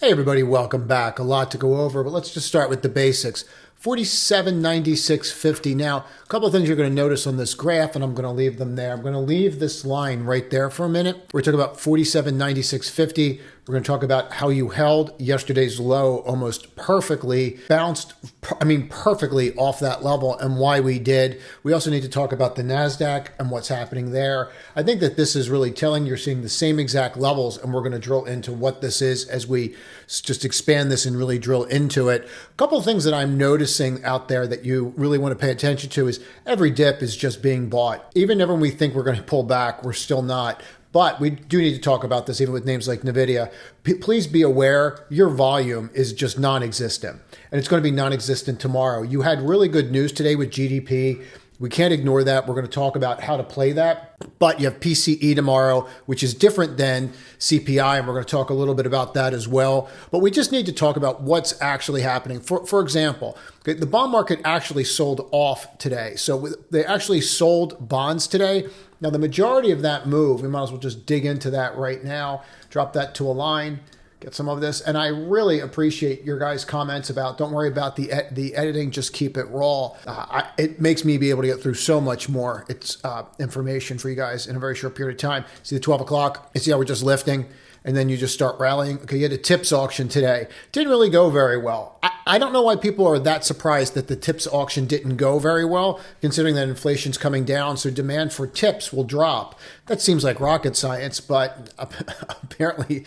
Hey everybody, welcome back. A lot to go over, but let's just start with the basics. 47.9650. Now, a couple of things you're going to notice on this graph, and I'm going to leave them there. I'm going to leave this line right there for a minute. We're talking about 47.9650. We're going to talk about how you held yesterday's low almost perfectly, perfectly off that level, and why we did. We also need to talk about the Nasdaq and what's happening there. I think that this is really telling. You're seeing the same exact levels, and we're going to drill into what this is as we just expand this and really drill into it. A couple of things that I'm noticing out there that you really want to pay attention to is every dip is just being bought. Even when we think we're going to pull back, we're still not. But we do need to talk about this even with names like NVIDIA. Please be aware your volume is just non-existent. And it's going to be non-existent tomorrow. You had really good news today with GDP. We can't ignore that. We're going to talk about how to play that. But you have PCE tomorrow, which is different than CPI, and we're going to talk a little bit about that as well. But we just need to talk about what's actually happening. For example, the bond market actually sold off today. So they actually sold bonds today. Now, the majority of that move, we might as well just dig into that right now, drop that to a line, get some of this. And I really appreciate your guys' comments about don't worry about the editing, just keep it raw. It makes me be able to get through so much more. It's information for you guys in a very short period of time. See the 12 o'clock, you see how we're just lifting? And then you just start rallying. Okay, you had a tips auction today. Didn't really go very well. I don't know why people are that surprised that the tips auction didn't go very well, considering that inflation's coming down, so demand for tips will drop. That seems like rocket science, but apparently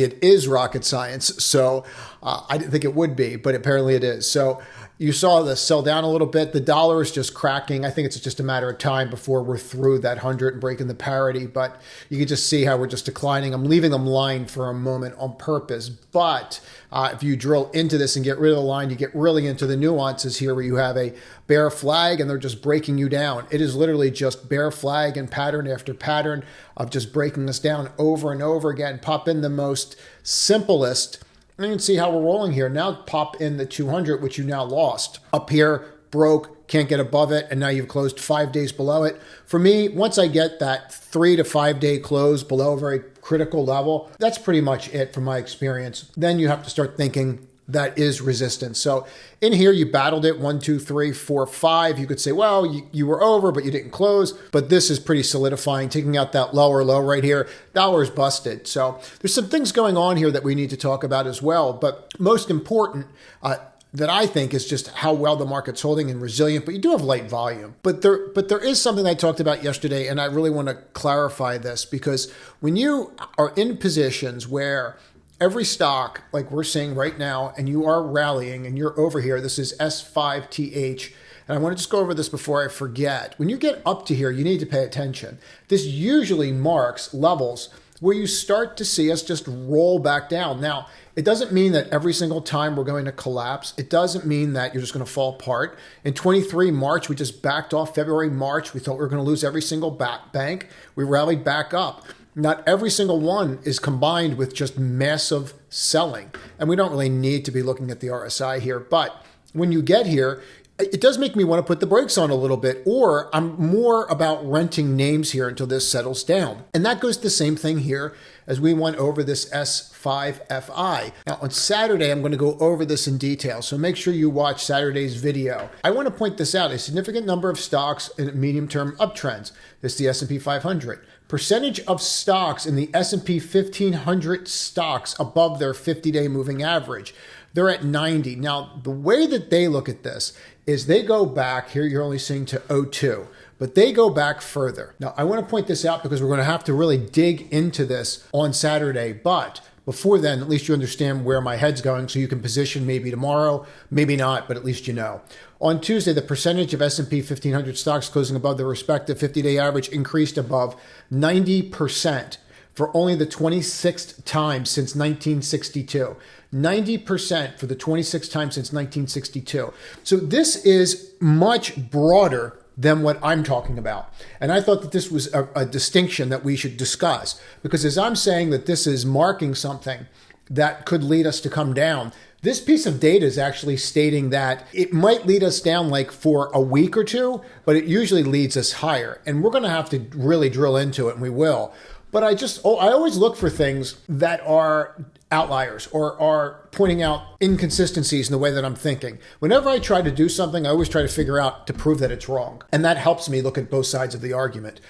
it is rocket science. So I didn't think it would be, but apparently it is. So you saw the sell down a little bit. The dollar is just cracking. I think it's just a matter of time before we're through that 100 and breaking the parity. But you can just see how we're just declining. I'm leaving them lined for a moment on purpose. But if you drill into this and get rid of the line, you get really into the nuances here where you have a bear flag and they're just breaking you down. It is literally just bear flag and pattern after pattern of just breaking us down over and over again. Pop in the most simplest. And you can see how we're rolling here. Now pop in the 200, which you now lost. Up here, broke, can't get above it, and now you've closed 5 days below it. For me, once I get that 3 to 5 day close below a very critical level, that's pretty much it from my experience. Then you have to start thinking that is resistance. So in here, you battled it 1, 2, 3, 4, 5. You could say, well, you were over, but you didn't close. But this is pretty solidifying, taking out that lower low right here. Dollar's busted. So there's some things going on here that we need to talk about as well. But most important, that I think is just how well the market's holding and resilient, but you do have light volume. But there is something I talked about yesterday, and I really want to clarify this, because when you are in positions where every stock, like we're seeing right now, and you are rallying and you're over here, this is S5TH, and I want to just go over this before I forget. When you get up to here, you need to pay attention. This usually marks levels where you start to see us just roll back down. Now, it doesn't mean that every single time we're going to collapse. It doesn't mean that you're just going to fall apart. In 23 March, we just backed off. February, March, we thought we were going to lose every single bank. We rallied back up. Not every single one is combined with just massive selling. And we don't really need to be looking at the RSI here. But when you get here, it does make me want to put the brakes on a little bit, or I'm more about renting names here until this settles down. And that goes the same thing here as we went over this S5FI. Now on Saturday, I'm going to go over this in detail. So make sure you watch Saturday's video. I want to point this out. A significant number of stocks in medium-term uptrends. This is the S&P 500. Percentage of stocks in the S&P 1500 stocks above their 50-day moving average. They're at 90. Now, the way that they look at this is they go back, here you're only seeing to 02, but they go back further. Now, I want to point this out because we're going to have to really dig into this on Saturday, but before then, at least you understand where my head's going, so you can position maybe tomorrow, maybe not, but at least you know. On Tuesday, the percentage of S&P 1500 stocks closing above their respective 50-day average increased above 90% for only the 26th time since 1962. 90% for the 26th time since 1962. So this is much broader than what I'm talking about. And I thought that this was a distinction that we should discuss, because as I'm saying that this is marking something that could lead us to come down, this piece of data is actually stating that it might lead us down like for a week or two, but it usually leads us higher. And we're going to have to really drill into it, and we will. But I always look for things that are outliers or are pointing out inconsistencies in the way that I'm thinking. Whenever I try to do something, I always try to figure out to prove that it's wrong. And that helps me look at both sides of the argument.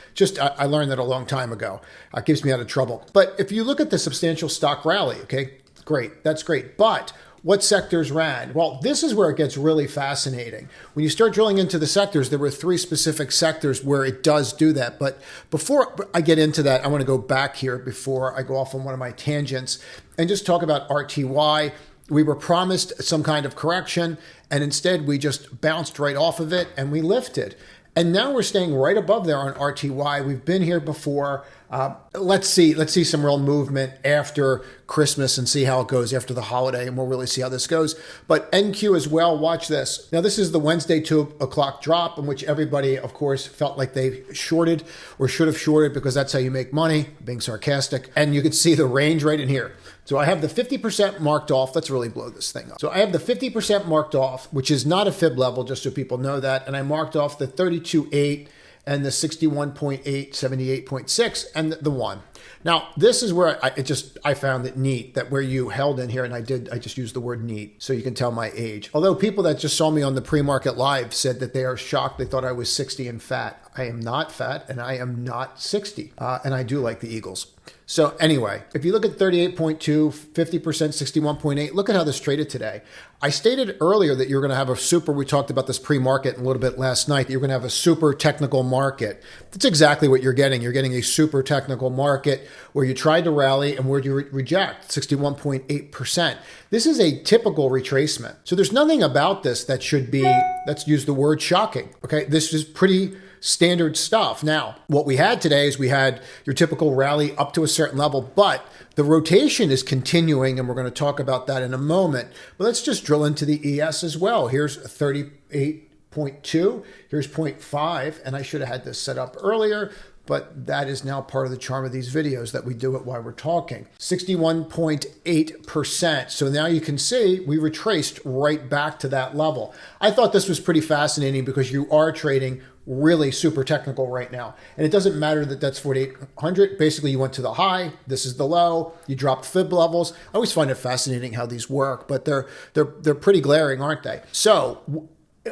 I learned that a long time ago. It keeps me out of trouble. But if you look at the substantial stock rally, okay, great. That's great. But what sectors ran? Well, this is where it gets really fascinating. When you start drilling into the sectors, there were 3 specific sectors where it does do that. But before I get into that, I want to go back here before I go off on one of my tangents and just talk about RTY. We were promised some kind of correction, and instead we just bounced right off of it and we lifted. And now we're staying right above there on RTY. We've been here before. Let's see some real movement after Christmas and see how it goes after the holiday, and we'll really see how this goes. But NQ as well, watch this. Now, this is the Wednesday 2 o'clock drop in which everybody, of course, felt like they shorted or should have shorted because that's how you make money, being sarcastic. And you can see the range right in here. So I have the 50% marked off. Let's really blow this thing up. So I have the 50% marked off, which is not a fib level, just so people know that. And I marked off the 32.8 and the 61.8, 78.6, and the 1. Now, this is where I found it neat that where you held in here, and I just used the word neat so you can tell my age. Although people that just saw me on the pre-market live said that they are shocked. They thought I was 60 and fat. I am not fat, and I am not 60. And I do like the Eagles. So anyway, if you look at 38.2, 50%, 61.8, look at how this traded today. I stated earlier that you're going to have a super, we talked about this pre-market a little bit last night, that you're going to have a super technical market. That's exactly what you're getting. You're getting a super technical market where you tried to rally and where you reject, 61.8%. This is a typical retracement. So there's nothing about this that should be, let's use the word shocking. Okay, this is pretty standard stuff. Now, what we had today is we had your typical rally up to a certain level, but the rotation is continuing, and we're going to talk about that in a moment. But let's just drill into the ES as well. Here's 38.2, here's 0.5, and I should have had this set up earlier, but that is now part of the charm of these videos that we do it while we're talking. 61.8%. So now you can see we retraced right back to that level. I thought this was pretty fascinating because you are trading really super technical right now. And it doesn't matter that that's 4,800. Basically, you went to the high. This is the low. You dropped fib levels. I always find it fascinating how these work, but they're pretty glaring, aren't they? So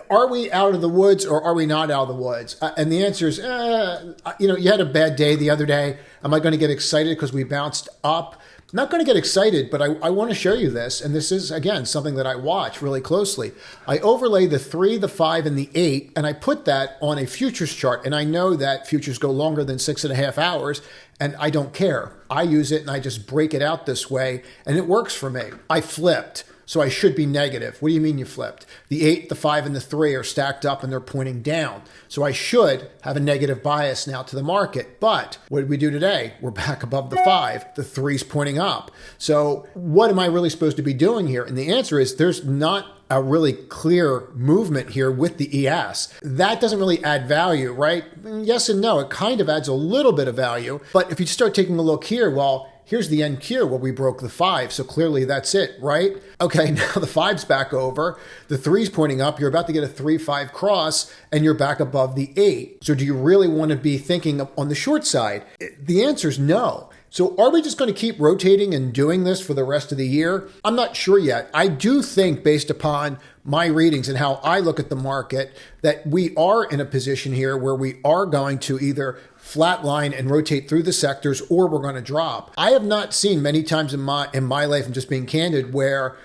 are we out of the woods or are we not out of the woods? And the answer is, you had a bad day the other day. Am I going to get excited because we bounced up? I'm not going to get excited, but I want to show you this. And this is, again, something that I watch really closely. I overlay the 3, the 5, and the 8, and I put that on a futures chart. And I know that futures go longer than 6.5 hours, and I don't care. I use it and I just break it out this way, and it works for me. I flipped. So I should be negative. What do you mean you flipped? The 8, the 5, and the 3 are stacked up and they're pointing down. So I should have a negative bias now to the market. But what did we do today? We're back above the 5. The 3's pointing up. So what am I really supposed to be doing here? And the answer is there's not a really clear movement here with the ES. That doesn't really add value, right? Yes and no. It kind of adds a little bit of value. But if you start taking a look here, well, here's the NQ where we broke the 5. So clearly that's it, right? Okay, now the 5's back over. The 3's pointing up. You're about to get a 3-5 cross and you're back above the 8. So do you really want to be thinking on the short side? The answer is no. So are we just going to keep rotating and doing this for the rest of the year? I'm not sure yet. I do think based upon my readings and how I look at the market that we are in a position here where we are going to either flatline and rotate through the sectors or we're going to drop. I have not seen many times in my life, I'm just being candid, where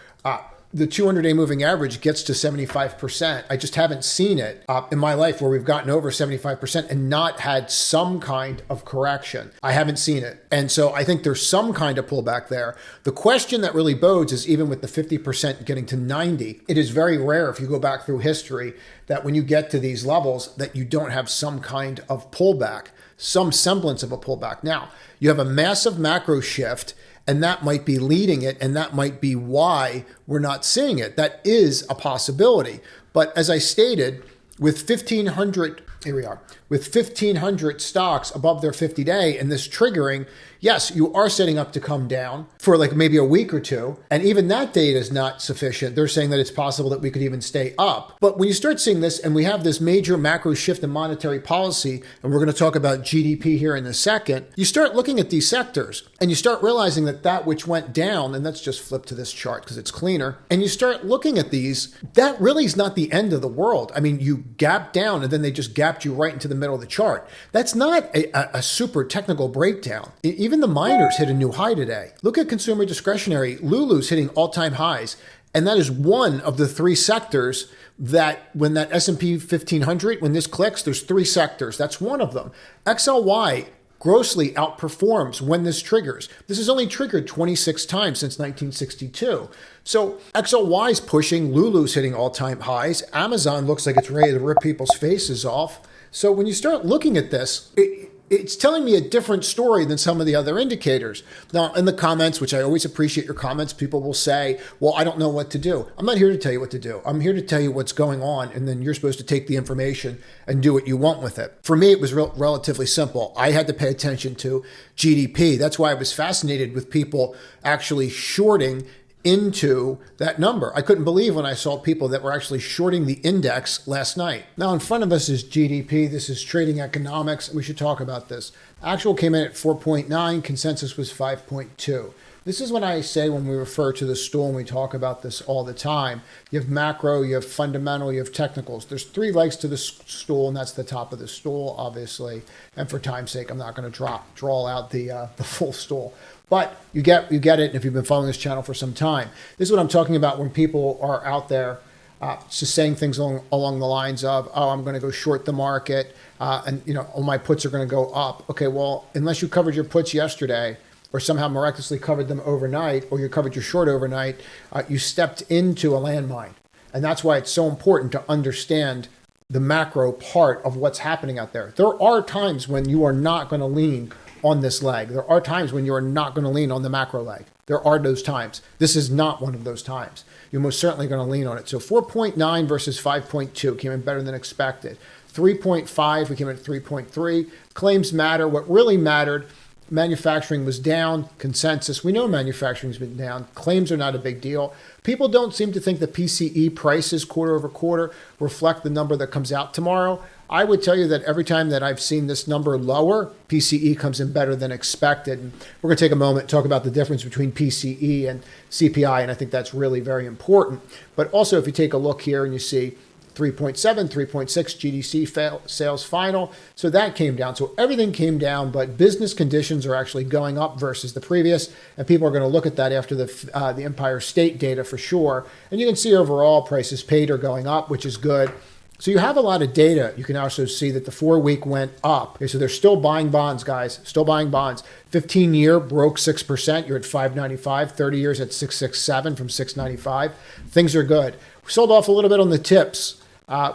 the 200-day moving average gets to 75%. I just haven't seen it in my life where we've gotten over 75% and not had some kind of correction. I haven't seen it. And so I think there's some kind of pullback there. The question that really bodes is even with the 50% getting to 90, it is very rare if you go back through history that when you get to these levels that you don't have some kind of pullback, some semblance of a pullback. Now, you have a massive macro shift, and that might be leading it, and that might be why we're not seeing it. That is a possibility. But as I stated, with 1,500, here we are, with 1,500 stocks above their 50-day and this triggering, yes, you are setting up to come down for like maybe a week or two. And even that data is not sufficient. They're saying that it's possible that we could even stay up. But when you start seeing this, and we have this major macro shift in monetary policy, and we're going to talk about GDP here in a second, you start looking at these sectors and you start realizing that that which went down, and let's just flip to this chart because it's cleaner, and you start looking at these, that really is not the end of the world. I mean, you gap down and then they just gapped you right into the middle of the chart. That's not a super technical breakdown. Even the miners hit a new high today. Look at consumer discretionary. Lulu's hitting all-time highs. And that is one of the three sectors that when that S&P 1500, when this clicks, there's three sectors. That's one of them. XLY grossly outperforms when this triggers. This has only triggered 26 times since 1962. So XLY is pushing, Lulu's hitting all-time highs. Amazon looks like it's ready to rip people's faces off. So when you start looking at this, it's telling me a different story than some of the other indicators. Now, in the comments, which I always appreciate your comments, people will say, well, I don't know what to do. I'm not here to tell you what to do. I'm here to tell you what's going on, and then you're supposed to take the information and do what you want with it. For me, it was relatively simple. I had to pay attention to GDP. That's why I was fascinated with people actually shorting into that number. I couldn't believe when I saw people that were actually shorting the index last night. Now in front of us is GDP. This is trading economics. We should talk about this. Actual came in at 4.9. Consensus was 5.2. This is what I say when we refer to the stool, and we talk about this all the time. You have macro, you have fundamental, you have technicals. There's three legs to the stool, and that's the top of the stool, obviously. And for time's sake, I'm not going to draw out the full stool. But you get it if you've been following this channel for some time. This is what I'm talking about when people are out there just saying things along the lines of, oh, I'm going to go short the market, and all my puts are going to go up. Okay, well, unless you covered your puts yesterday, or somehow miraculously covered them overnight, or you covered your short overnight, you stepped into a landmine. And that's why it's so important to understand the macro part of what's happening out there. There are times when you are not going to lean on this leg. There are times when you are not going to lean on the macro leg. There are those times. This is not one of those times. You're most certainly going to lean on it. So 4.9 versus 5.2 came in better than expected. 3.5, we came in at 3.3. Claims matter. What really mattered, manufacturing was down. Consensus, we know manufacturing's been down. Claims are not a big deal. People don't seem to think the PCE prices quarter over quarter reflect the number that comes out tomorrow. I would tell you that every time that I've seen this number lower, PCE comes in better than expected. And we're going to take a moment and talk about the difference between PCE and CPI, and I think that's really very important. But also, if you take a look here and you see 3.7, 3.6 GDC sales final, so that came down. So everything came down, but business conditions are actually going up versus the previous, and people are going to look at that after the Empire State data for sure. And you can see overall prices paid are going up, which is good. So you have a lot of data. You can also see that the 4-week went up. Okay, so they're still buying bonds, guys, still buying bonds. 15-year broke 6%. You're at 595. 30 years at 667 from 695. Things are good. We sold off a little bit on the tips.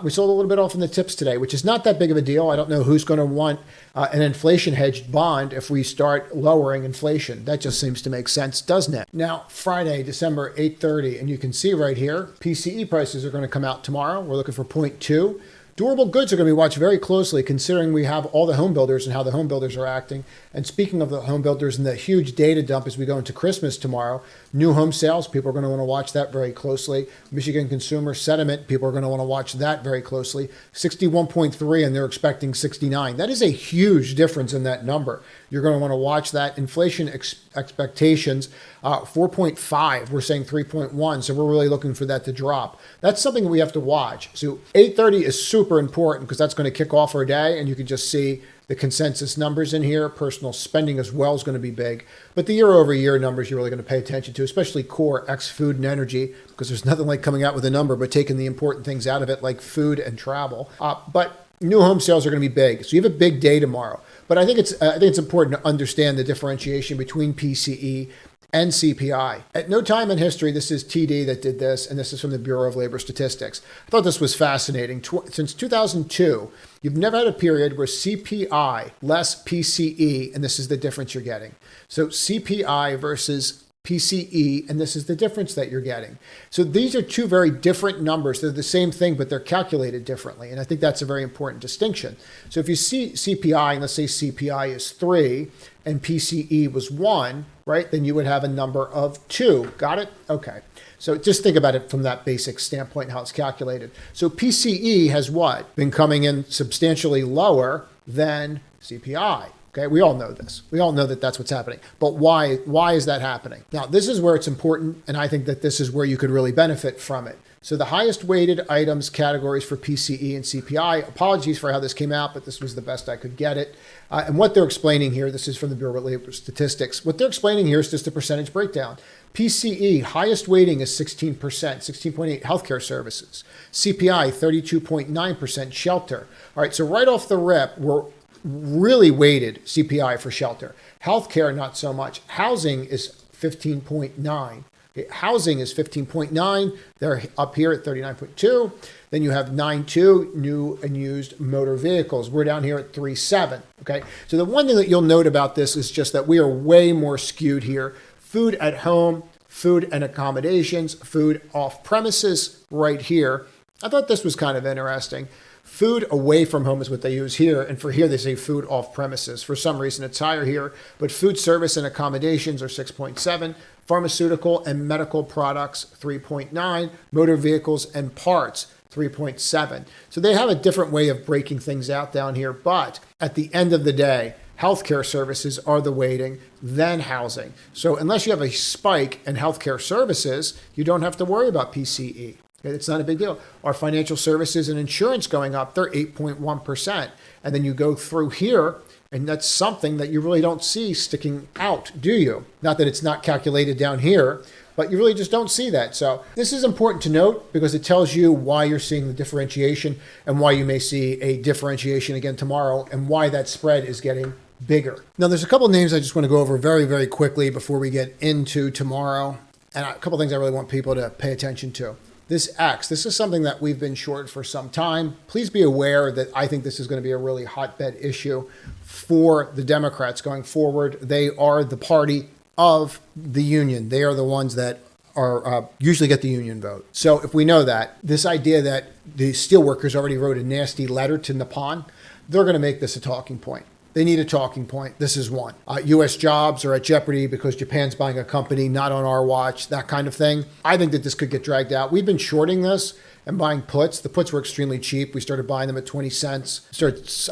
We sold a little bit off in the tips today, which is not that big of a deal. I don't know who's going to want an inflation-hedged bond if we start lowering inflation. That just seems to make sense, doesn't it? Now, Friday, December 8:30, and you can see right here, PCE prices are going to come out tomorrow. We're looking for 0.2. Durable goods are going to be watched very closely, considering we have all the home builders and how the home builders are acting. And speaking of the home builders and the huge data dump as we go into Christmas tomorrow, new home sales, people are going to want to watch that very closely. Michigan consumer sentiment, people are going to want to watch that very closely. 61.3, and they're expecting 69. That is a huge difference in that number. You're going to want to watch that. Inflation expectations, 4.5. We're saying 3.1. So we're really looking for that to drop. That's something we have to watch. So 8:30 is super important because that's going to kick off our day, and you can just see the consensus numbers in here. Personal spending as well is going to be big. But the year-over-year numbers you're really going to pay attention to, especially core X food and energy, because there's nothing like coming out with a number but taking the important things out of it, like food and travel. But new home sales are going to be big. So you have a big day tomorrow. But I think it's important to understand the differentiation between PCE and CPI. At no time in history, this is TD that did this, and this is from the Bureau of Labor Statistics. I thought this was fascinating. Since 2002, you've never had a period where CPI less PCE, and this is the difference you're getting. So CPI versus PCE, and this is the difference that you're getting. So these are two very different numbers. They're the same thing, but they're calculated differently. And I think that's a very important distinction. So if you see CPI, and let's say CPI is 3 and PCE was 1, right? Then you would have a number of 2. Got it? Okay. So just think about it from that basic standpoint, how it's calculated. So PCE has what? Been coming in substantially lower than CPI. Okay, we all know this. We all know that that's what's happening. But why is that happening? Now, this is where it's important, and I think that this is where you could really benefit from it. So the highest weighted items categories for PCE and CPI, apologies for how this came out, but this was the best I could get it. And what they're explaining here, this is from the Bureau of Labor Statistics. What they're explaining here is just a percentage breakdown. PCE, highest weighting is 16%, 16.8 healthcare services. CPI, 32.9% shelter. All right, so right off the rip, we're really weighted CPI for shelter. Healthcare, not so much. Housing is 15.9. Housing is 15.9. They're up here at 39.2. Then you have 9.2 new and used motor vehicles. We're down here at 3.7. Okay. So the one thing that you'll note about this is just that we are way more skewed here. Food at home, food and accommodations, food off premises right here. I thought this was kind of interesting. Food away from home is what they use here. And for here, they say food off premises. For some reason, it's higher here. But food service and accommodations are 6.7. Pharmaceutical and medical products, 3.9. Motor vehicles and parts, 3.7. So they have a different way of breaking things out down here. But at the end of the day, healthcare services are the weighting, then housing. So unless you have a spike in healthcare services, you don't have to worry about PCE. It's not a big deal. Our financial services and insurance going up, they're 8.1%. And then you go through here, and that's something that you really don't see sticking out, do you? Not that it's not calculated down here, but you really just don't see that. So this is important to note because it tells you why you're seeing the differentiation and why you may see a differentiation again tomorrow and why that spread is getting bigger. Now, there's a couple of names I just want to go over very, very quickly before we get into tomorrow. And a couple of things I really want people to pay attention to. This X, this is something that we've been short for some time. Please be aware that I think this is going to be a really hotbed issue for the Democrats going forward. They are the party of the union. They are the ones that are usually get the union vote. So if we know that, this idea that the steelworkers already wrote a nasty letter to Nippon, they're going to make this a talking point. They need a talking point. This is one. U.S. jobs are at jeopardy because Japan's buying a company, not on our watch, that kind of thing. I think that this could get dragged out. We've been shorting this and buying puts. The puts were extremely cheap. We started buying them at 20 cents.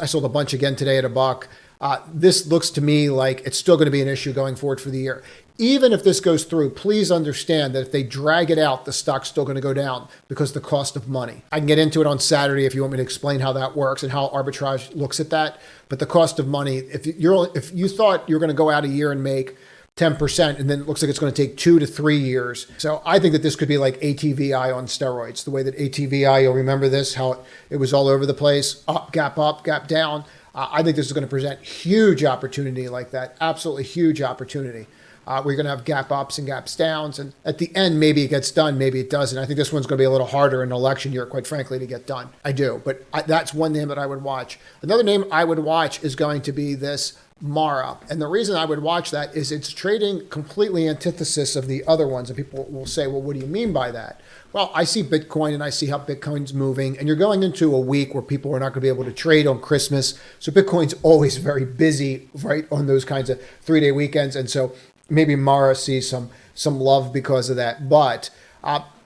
I sold a bunch again today at $1. This looks to me like it's still going to be an issue going forward for the year. Even if this goes through, please understand that if they drag it out, the stock's still going to go down because the cost of money. I can get into it on Saturday if you want me to explain how that works and how arbitrage looks at that. But the cost of money, if you thought you were going to go out a year and make 10%, and then it looks like it's going to take 2 to 3 years. So I think that this could be like ATVI on steroids. The way that ATVI, you'll remember this, how it was all over the place, up, gap down. I think this is going to present huge opportunity like that. Absolutely huge opportunity. We're going to have gap ups and gaps downs. And at the end, maybe it gets done, maybe it doesn't. I think this one's going to be a little harder in an election year, quite frankly, to get done. I do. But that's one name that I would watch. Another name I would watch is going to be this Mara. And the reason I would watch that is it's trading completely antithesis of the other ones. And people will say, well, what do you mean by that? Well, I see Bitcoin and I see how Bitcoin's moving. And you're going into a week where people are not going to be able to trade on Christmas. So Bitcoin's always very busy, right, on those kinds of 3-day weekends. And so maybe Mara sees some love because of that. But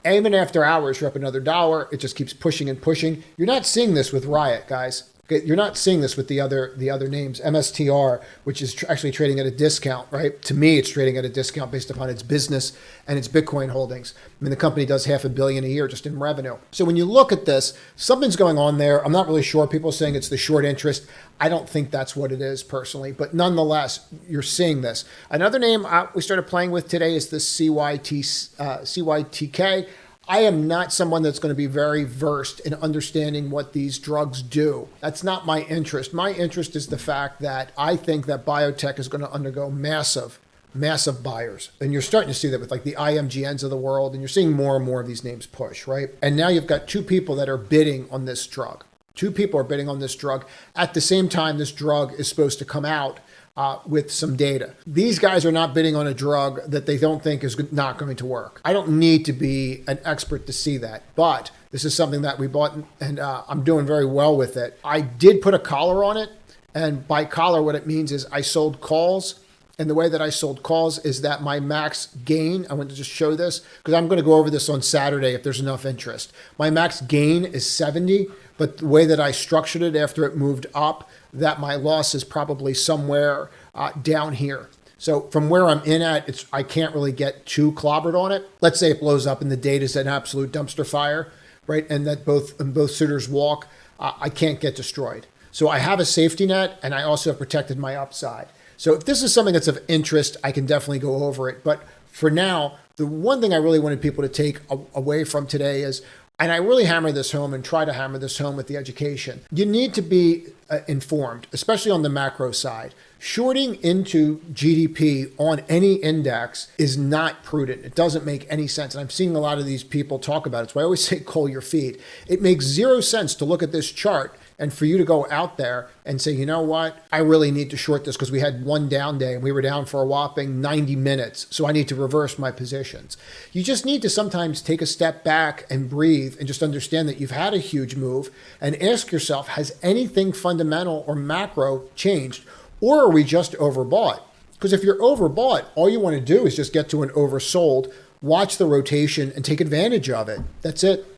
even after hours, you're up another $1. It just keeps pushing and pushing. You're not seeing this with Riot, guys. Okay, you're not seeing this with the other names. MSTR, which is actually trading at a discount, right? To me, it's trading at a discount based upon its business and its Bitcoin holdings. I mean, the company does $500 million a year just in revenue. So when you look at this, something's going on there. I'm not really sure. People are saying it's the short interest. I don't think that's what it is personally, but nonetheless, you're seeing this. Another name we started playing with today is the CYTK. I am not someone that's going to be very versed in understanding what these drugs do. That's not my interest. My interest is the fact that I think that biotech is going to undergo massive buyers. And you're starting to see that with like the IMGNs of the world, and you're seeing more and more of these names push, right? And now you've got 2 people that are bidding on this drug. 2 people are bidding on this drug. At the same time, this drug is supposed to come out with some data. These guys are not bidding on a drug that they don't think is not going to work. I don't need to be an expert to see that, but this is something that we bought and I'm doing very well with it. I did put a collar on it, and by collar, what it means is I sold calls. And the way that I sold calls is that my max gain, I want to just show this because I'm going to go over this on Saturday if there's enough interest. My max gain is 70, but the way that I structured it after it moved up, that my loss is probably somewhere down here. So from where I'm in at, I can't really get too clobbered on it. Let's say it blows up and the data's an absolute dumpster fire, right? And that both suitors walk, I can't get destroyed. So I have a safety net and I also have protected my upside. So if this is something that's of interest, I can definitely go over it. But for now, the one thing I really wanted people to take away from today is, and I really hammer this home and try to hammer this home with the education, you need to be informed, especially on the macro side. Shorting into GDP on any index is not prudent. It doesn't make any sense. And I'm seeing a lot of these people talk about it. So I always say, cull your feet. It makes zero sense to look at this chart and for you to go out there and say, you know what, I really need to short this because we had one down day and we were down for a whopping 90 minutes. So I need to reverse my positions. You just need to sometimes take a step back and breathe and just understand that you've had a huge move and ask yourself, has anything fundamental or macro changed? Or are we just overbought? Because if you're overbought, all you want to do is just get to an oversold, watch the rotation and take advantage of it. That's it.